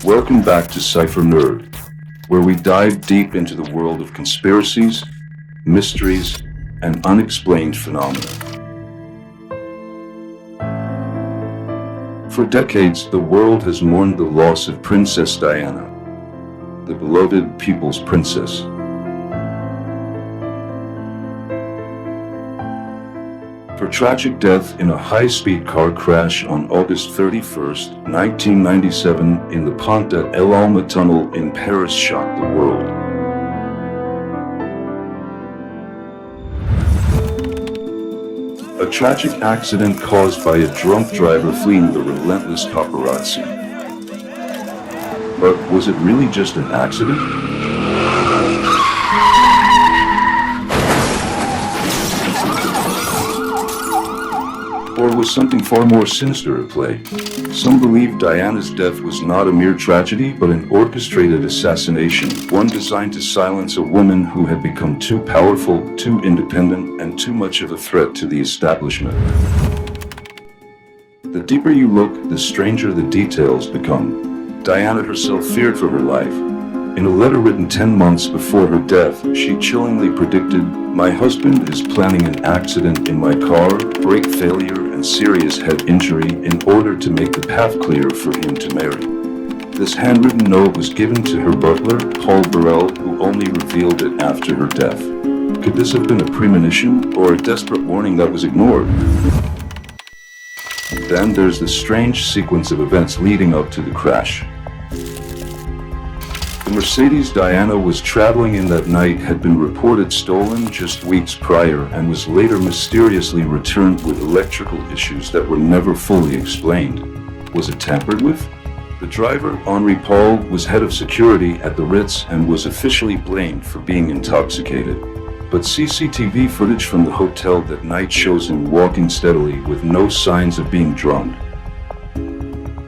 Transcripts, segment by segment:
Welcome back to Cipher Nerd, where we dive deep into the world of conspiracies, mysteries, and unexplained phenomena. For decades, the world has mourned the loss of Princess Diana, the beloved people's princess. Her tragic death in a high-speed car crash on August 31st, 1997 in the Pont de l'Alma tunnel in Paris shocked the world. A tragic accident caused by a drunk driver fleeing the relentless paparazzi. But was it really just an accident? Or was something far more sinister at play? Some believe Diana's death was not a mere tragedy, but an orchestrated assassination, one designed to silence a woman who had become too powerful, too independent, and too much of a threat to the establishment. The deeper you look, the stranger the details become. Diana herself feared for her life. In a letter written 10 months before her death, she chillingly predicted, "My husband is planning an accident in my car, brake failure, and serious head injury in order to make the path clear for him to marry." This handwritten note was given to her butler, Paul Burrell, who only revealed it after her death. Could this have been a premonition, or a desperate warning that was ignored? Then there's the strange sequence of events leading up to the crash. The Mercedes Diana was traveling in that night had been reported stolen just weeks prior and was later mysteriously returned with electrical issues that were never fully explained. Was it tampered with? The driver, Henri Paul, was head of security at the Ritz and was officially blamed for being intoxicated. But CCTV footage from the hotel that night shows him walking steadily with no signs of being drunk.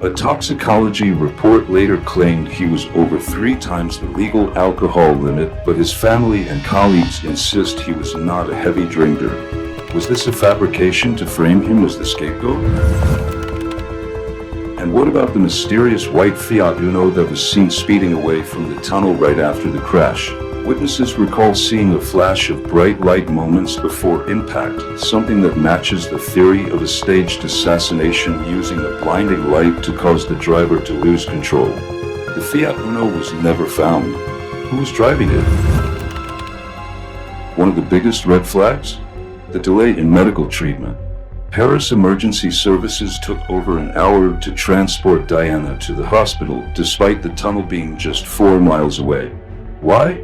A toxicology report later claimed he was over 3 times the legal alcohol limit, but his family and colleagues insist he was not a heavy drinker. Was this a fabrication to frame him as the scapegoat? And what about the mysterious white Fiat Uno that was seen speeding away from the tunnel right after the crash? Witnesses recall seeing a flash of bright light moments before impact, something that matches the theory of a staged assassination using a blinding light to cause the driver to lose control. The Fiat Uno was never found. Who was driving it? One of the biggest red flags? The delay in medical treatment. Paris emergency services took over an hour to transport Diana to the hospital, despite the tunnel being just 4 miles away. Why?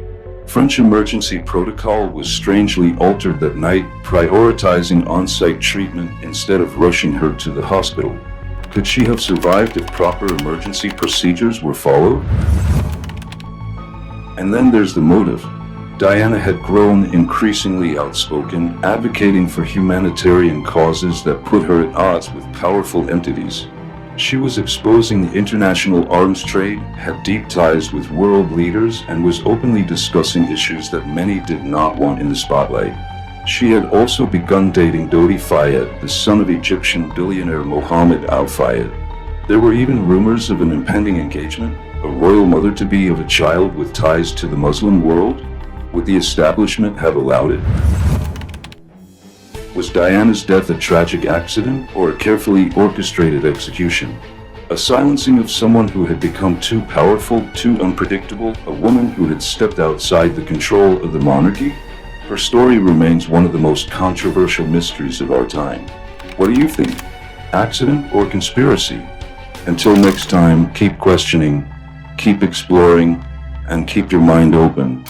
French emergency protocol was strangely altered that night, prioritizing on-site treatment instead of rushing her to the hospital. Could she have survived if proper emergency procedures were followed? And then there's the motive. Diana had grown increasingly outspoken, advocating for humanitarian causes that put her at odds with powerful entities. She was exposing the international arms trade, had deep ties with world leaders, and was openly discussing issues that many did not want in the spotlight. She had also begun dating Dodi Fayed, the son of Egyptian billionaire Mohammed Al Fayed. There were even rumors of an impending engagement, a royal mother-to-be of a child with ties to the Muslim world. Would the establishment have allowed it? Was Diana's death a tragic accident or a carefully orchestrated execution? A silencing of someone who had become too powerful, too unpredictable, a woman who had stepped outside the control of the monarchy? Her story remains one of the most controversial mysteries of our time. What do you think? Accident or conspiracy? Until next time, keep questioning, keep exploring, and keep your mind open.